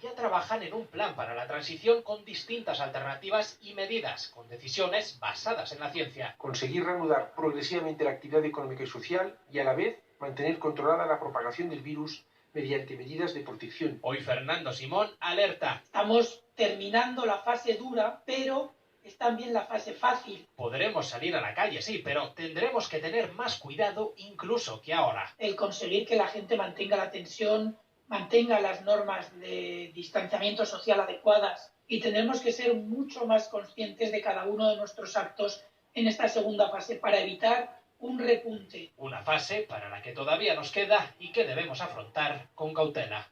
y ya trabajan en un plan para la transición con distintas alternativas y medidas, con decisiones basadas en la ciencia. Conseguir reanudar progresivamente la actividad económica y social y a la vez mantener controlada la propagación del virus mediante medidas de protección. Hoy Fernando Simón alerta. Estamos terminando la fase dura, pero es también la fase fácil. Podremos salir a la calle, sí, pero tendremos que tener más cuidado incluso que ahora. El conseguir que la gente mantenga la tensión, mantenga las normas de distanciamiento social adecuadas, y tenemos que ser mucho más conscientes de cada uno de nuestros actos en esta segunda fase para evitar un repunte. Una fase para la que todavía nos queda y que debemos afrontar con cautela.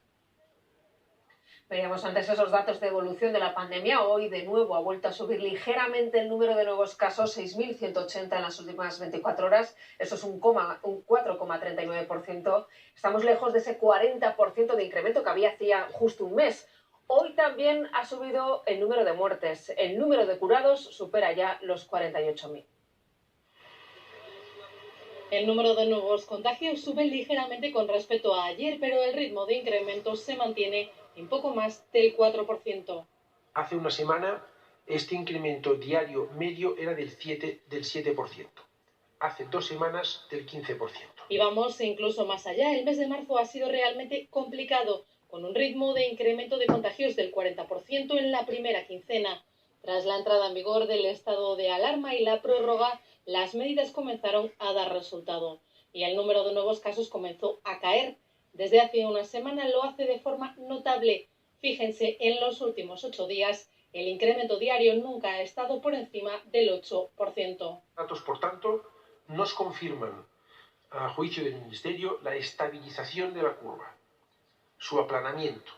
Veíamos antes esos datos de evolución de la pandemia. Hoy de nuevo ha vuelto a subir ligeramente el número de nuevos casos, 6.180 en las últimas 24 horas. Eso es un 4,39%. Estamos lejos de ese 40% de incremento que había hacía justo un mes. Hoy también ha subido el número de muertes. El número de curados supera ya los 48.000. El número de nuevos contagios sube ligeramente con respecto a ayer, pero el ritmo de incremento se mantiene en poco más del 4%. Hace una semana este incremento diario medio era del 7%. Hace 2 semanas del 15%. Y vamos incluso más allá. El mes de marzo ha sido realmente complicado, con un ritmo de incremento de contagios del 40% en la primera quincena. Tras la entrada en vigor del estado de alarma y la prórroga, las medidas comenzaron a dar resultado y el número de nuevos casos comenzó a caer. Desde hace una semana lo hace de forma notable. Fíjense, en los últimos 8 días el incremento diario nunca ha estado por encima del 8%. Datos, por tanto, nos confirman, a juicio del Ministerio, la estabilización de la curva, su aplanamiento.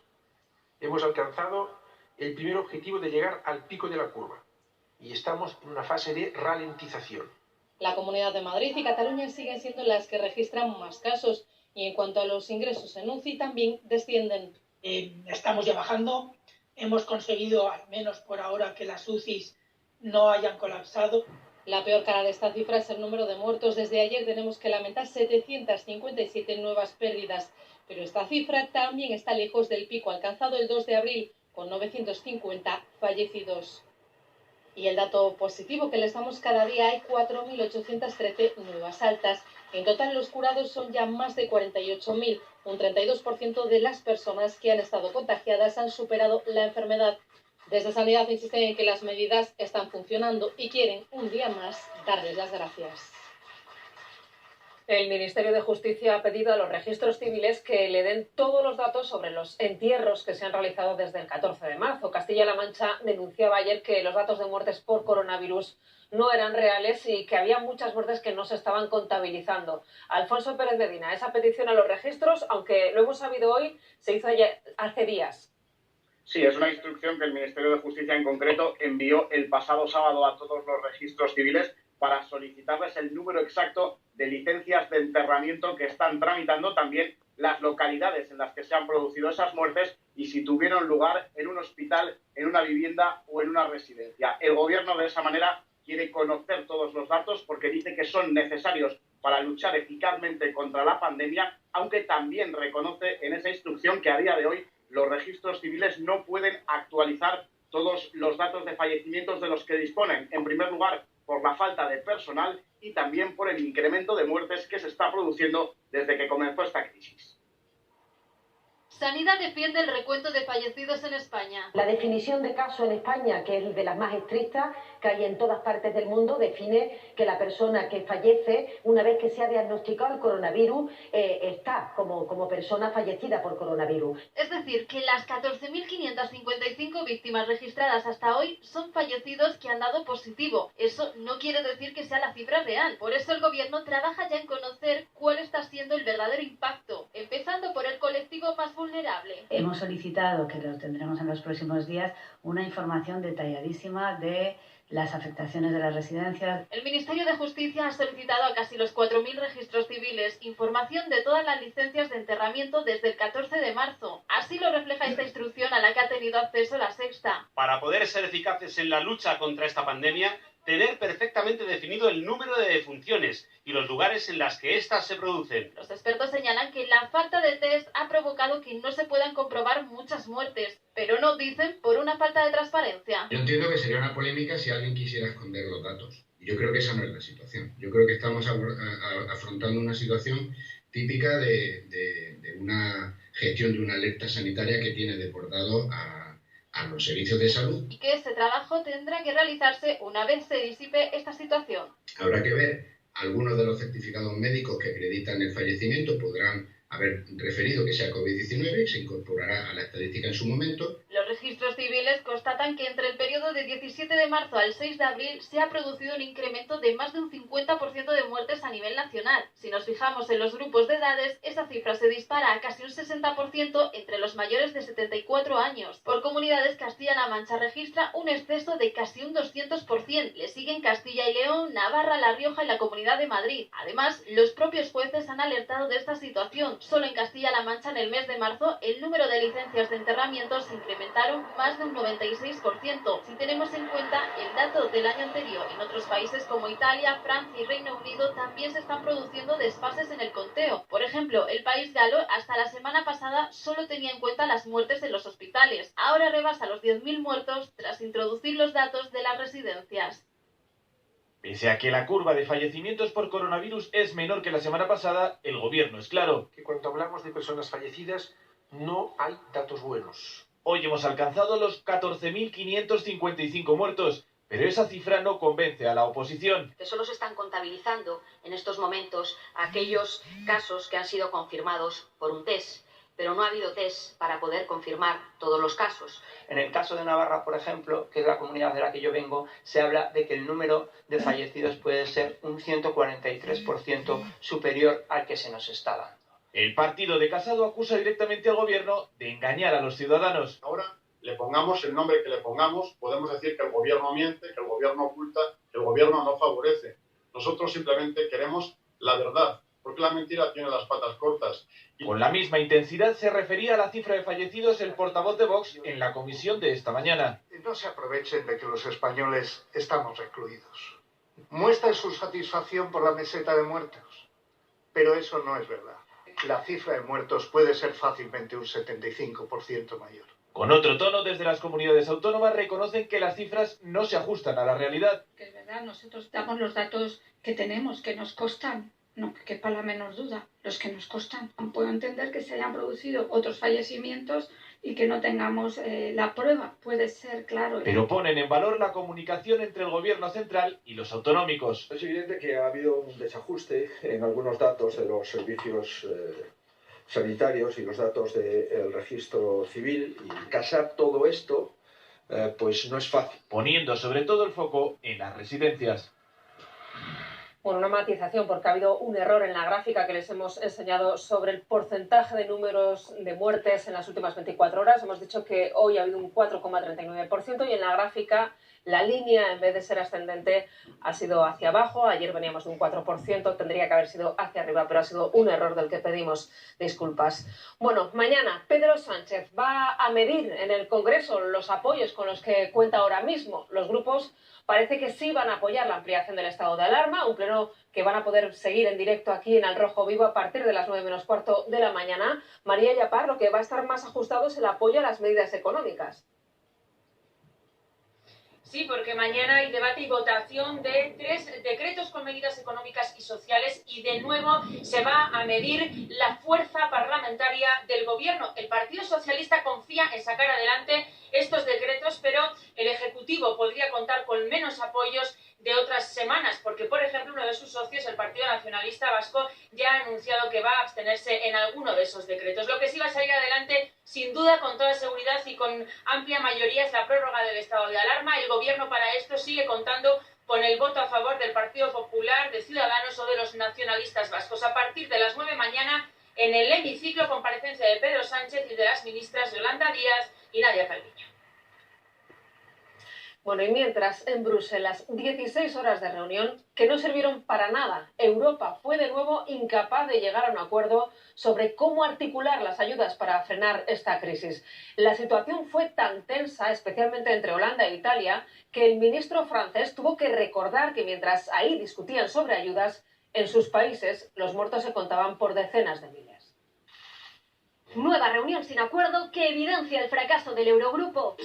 Hemos alcanzado el primer objetivo de llegar al pico de la curva y estamos en una fase de ralentización. La Comunidad de Madrid y Cataluña siguen siendo las que registran más casos y en cuanto a los ingresos en UCI también descienden. Estamos ya bajando, hemos conseguido, al menos por ahora, que las UCIs no hayan colapsado. La peor cara de esta cifra es el número de muertos. Desde ayer tenemos que lamentar 757 nuevas pérdidas, pero esta cifra también está lejos del pico alcanzado el 2 de abril, con 950 fallecidos. Y el dato positivo que les damos cada día: hay 4.813 nuevas altas. En total los curados son ya más de 48.000. Un 32% de las personas que han estado contagiadas han superado la enfermedad. Desde Sanidad insisten en que las medidas están funcionando y quieren un día más darles las gracias. El Ministerio de Justicia ha pedido a los registros civiles que le den todos los datos sobre los entierros que se han realizado desde el 14 de marzo. Castilla-La Mancha denunciaba ayer que los datos de muertes por coronavirus no eran reales y que había muchas muertes que no se estaban contabilizando. Alfonso Pérez Medina, esa petición a los registros, aunque lo hemos sabido hoy, se hizo ya hace días. Sí, es una instrucción que el Ministerio de Justicia en concreto envió el pasado sábado a todos los registros civiles para solicitarles el número exacto de licencias de enterramiento que están tramitando, también las localidades en las que se han producido esas muertes y si tuvieron lugar en un hospital, en una vivienda o en una residencia. El Gobierno de esa manera quiere conocer todos los datos porque dice que son necesarios para luchar eficazmente contra la pandemia, aunque también reconoce en esa instrucción que a día de hoy los registros civiles no pueden actualizar todos los datos de fallecimientos de los que disponen. En primer lugar, por la falta de personal y también por el incremento de muertes que se está produciendo desde que comenzó esta crisis. Sanidad defiende el recuento de fallecidos en España. La definición de caso en España, que es de las más estrictas que hay en todas partes del mundo, define que la persona que fallece, una vez que se ha diagnosticado el coronavirus, está como persona fallecida por coronavirus. Es decir, que las 14.555 víctimas registradas hasta hoy son fallecidos que han dado positivo. Eso no quiere decir que sea la cifra real. Por eso el Gobierno trabaja ya en conocer cuál está siendo el verdadero impacto, empezando por el colectivo más vulnerable. Hemos solicitado, que lo tendremos en los próximos días, una información detalladísima de las afectaciones de las residencias. El Ministerio de Justicia ha solicitado a casi los 4.000 registros civiles información de todas las licencias de enterramiento desde el 14 de marzo. Así lo refleja esta instrucción a la que ha tenido acceso La Sexta. Para poder ser eficaces en la lucha contra esta pandemia, tener perfectamente definido el número de defunciones y los lugares en los que éstas se producen. Los expertos señalan que la falta de test ha provocado que no se puedan comprobar muchas muertes, pero no, dicen, por una falta de transparencia. Yo entiendo que sería una polémica si alguien quisiera esconder los datos. Yo creo que esa no es la situación. Yo creo que estamos afrontando una situación típica de una gestión de una alerta sanitaria que tiene deportado a los servicios de salud. Y que ese trabajo tendrá que realizarse una vez se disipe esta situación. Habrá que ver, algunos de los certificados médicos que acreditan el fallecimiento podrán haber referido que sea COVID-19, se incorporará a la estadística en su momento. Los registros civiles constatan que entre el periodo de 17 de marzo al 6 de abril se ha producido un incremento de más de un 50% de muertes a nivel nacional. Si nos fijamos en los grupos de edades, esa cifra se dispara a casi un 60% entre los mayores de 74 años. Por comunidades, Castilla-La Mancha registra un exceso de casi un 200%. Le siguen Castilla y León, Navarra, La Rioja y la Comunidad de Madrid. Además, los propios jueces han alertado de esta situación. Solo en Castilla-La Mancha, en el mes de marzo, el número de licencias de enterramiento se incrementaron más de un 96%. Si tenemos en cuenta el dato del año anterior, en otros países como Italia, Francia y Reino Unido también se están produciendo desfases en el conteo. Por ejemplo, el país galo hasta la semana pasada solo tenía en cuenta las muertes en los hospitales. Ahora rebasa los 10.000 muertos tras introducir los datos de las residencias. Pese a que la curva de fallecimientos por coronavirus es menor que la semana pasada, el gobierno es claro. Que cuando hablamos de personas fallecidas no hay datos buenos. Hoy hemos alcanzado los 14.555 muertos, pero esa cifra no convence a la oposición. Que solo se están contabilizando en estos momentos aquellos casos que han sido confirmados por un test, pero no ha habido test para poder confirmar todos los casos. En el caso de Navarra, por ejemplo, que es la comunidad de la que yo vengo, se habla de que el número de fallecidos puede ser un 143% superior al que se nos está dando. El partido de Casado acusa directamente al gobierno de engañar a los ciudadanos. Ahora, le pongamos el nombre que le pongamos, podemos decir que el gobierno miente, que el gobierno oculta, que el gobierno no favorece. Nosotros simplemente queremos la verdad, porque la mentira tiene las patas cortas. Con la misma intensidad se refería a la cifra de fallecidos el portavoz de Vox en la comisión de esta mañana. No se aprovechen de que los españoles estamos recluidos. Muestran su satisfacción por la meseta de muertos, pero eso no es verdad. La cifra de muertos puede ser fácilmente un 75% mayor. Con otro tono, desde las comunidades autónomas reconocen que las cifras no se ajustan a la realidad. Que es verdad, nosotros damos los datos que tenemos, que nos costan. No que quepa la menor duda, los que nos costan. Puedo entender que se hayan producido otros fallecimientos y que no tengamos la prueba, puede ser, claro. Pero ponen en valor la comunicación entre el gobierno central y los autonómicos. Es evidente que ha habido un desajuste en algunos datos de los servicios sanitarios y los datos del registro civil, y casar todo esto pues no es fácil. Poniendo sobre todo el foco en las residencias. Bueno, una matización, porque ha habido un error en la gráfica que les hemos enseñado sobre el porcentaje de números de muertes en las últimas 24 horas. Hemos dicho que hoy ha habido un 4,39% y en la gráfica la línea, en vez de ser ascendente, ha sido hacia abajo. Ayer veníamos de un 4%, tendría que haber sido hacia arriba, pero ha sido un error del que pedimos disculpas. Bueno, mañana Pedro Sánchez va a medir en el Congreso los apoyos con los que cuenta ahora mismo. Los grupos parece que sí van a apoyar la ampliación del estado de alarma, un pleno que van a poder seguir en directo aquí en Al Rojo Vivo a partir de las 9 menos cuarto de la mañana. María Yapar, lo que va a estar más ajustado es el apoyo a las medidas económicas. Sí, porque mañana hay debate y votación de 3 decretos con medidas económicas y sociales y de nuevo se va a medir la fuerza parlamentaria del gobierno. El Partido Socialista confía en sacar adelante estos decretos, pero el Ejecutivo podría contar con menos apoyos de otras semanas, porque, por ejemplo, uno de sus socios, el Partido Nacionalista Vasco, ya ha anunciado que va a abstenerse en alguno de esos decretos. Lo que sí va a salir adelante, sin duda, con toda seguridad y con amplia mayoría, es la prórroga del estado de alarma. El Gobierno para esto sigue contando con el voto a favor del Partido Popular, de Ciudadanos o de los nacionalistas vascos. A partir de las 9 mañana, en el hemiciclo, comparecencia de Pedro Sánchez y de las ministras Yolanda Díaz y Nadia Calviño. Bueno, y mientras en Bruselas 16 horas de reunión que no sirvieron para nada, Europa fue de nuevo incapaz de llegar a un acuerdo sobre cómo articular las ayudas para frenar esta crisis. La situación fue tan tensa, especialmente entre Holanda e Italia, que el ministro francés tuvo que recordar que mientras ahí discutían sobre ayudas, en sus países los muertos se contaban por decenas de miles. Nueva reunión sin acuerdo que evidencia el fracaso del Eurogrupo.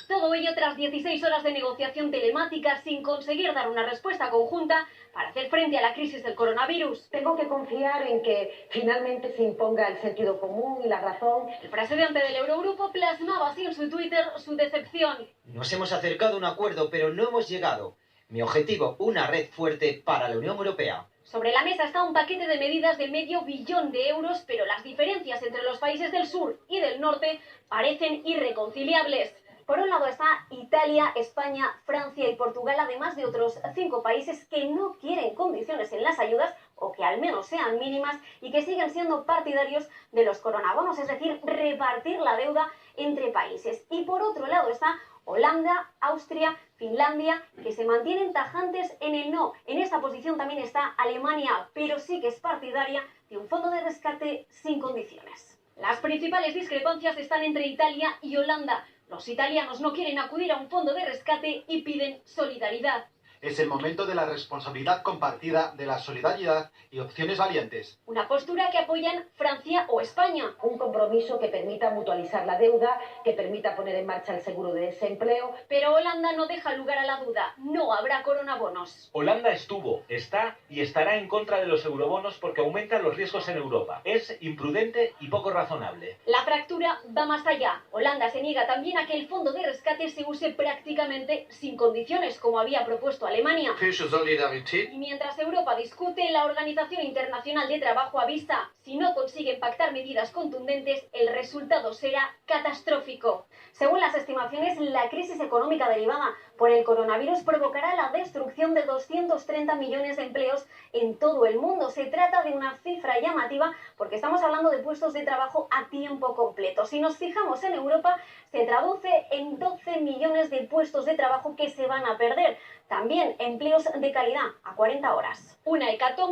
Todo ello tras 16 horas de negociación telemática sin conseguir dar una respuesta conjunta para hacer frente a la crisis del coronavirus. Tengo que confiar en que finalmente se imponga el sentido común y la razón. El presidente del Eurogrupo plasmaba así en su Twitter su decepción. Nos hemos acercado a un acuerdo, pero no hemos llegado. Mi objetivo, una red fuerte para la Unión Europea. Sobre la mesa está un paquete de medidas de $500 millones de euros, pero las diferencias entre los países del sur y del norte parecen irreconciliables. Por un lado está Italia, España, Francia y Portugal, además de otros 5 países que no quieren condiciones en las ayudas o que al menos sean mínimas y que siguen siendo partidarios de los coronabonos, es decir, repartir la deuda entre países. Y por otro lado está Holanda, Austria, Finlandia, que se mantienen tajantes en el no. En esta posición también está Alemania, pero sí que es partidaria de un fondo de rescate sin condiciones. Las principales discrepancias están entre Italia y Holanda. Los italianos no quieren acudir a un fondo de rescate y piden solidaridad. Es el momento de la responsabilidad compartida, de la solidaridad y opciones valientes. Una postura que apoyan Francia o España. Un compromiso que permita mutualizar la deuda, que permita poner en marcha el seguro de desempleo. Pero Holanda no deja lugar a la duda. No habrá coronabonos. Holanda estuvo, está y estará en contra de los eurobonos porque aumentan los riesgos en Europa. Es imprudente y poco razonable. La fractura va más allá. Holanda se niega también a que el fondo de rescate se use prácticamente sin condiciones, como había propuesto Alemania. Y mientras Europa discute, la Organización Internacional de Trabajo avisa: si no consiguen pactar medidas contundentes, el resultado será catastrófico. Según las estimaciones, la crisis económica derivada por el coronavirus provocará la destrucción de 230 millones de empleos en todo el mundo. Se trata de una cifra llamativa porque estamos hablando de puestos de trabajo a tiempo completo. Si nos fijamos en Europa, se traduce en 12 millones de puestos de trabajo que se van a perder. También empleos de calidad a 40 horas. Una hecatombe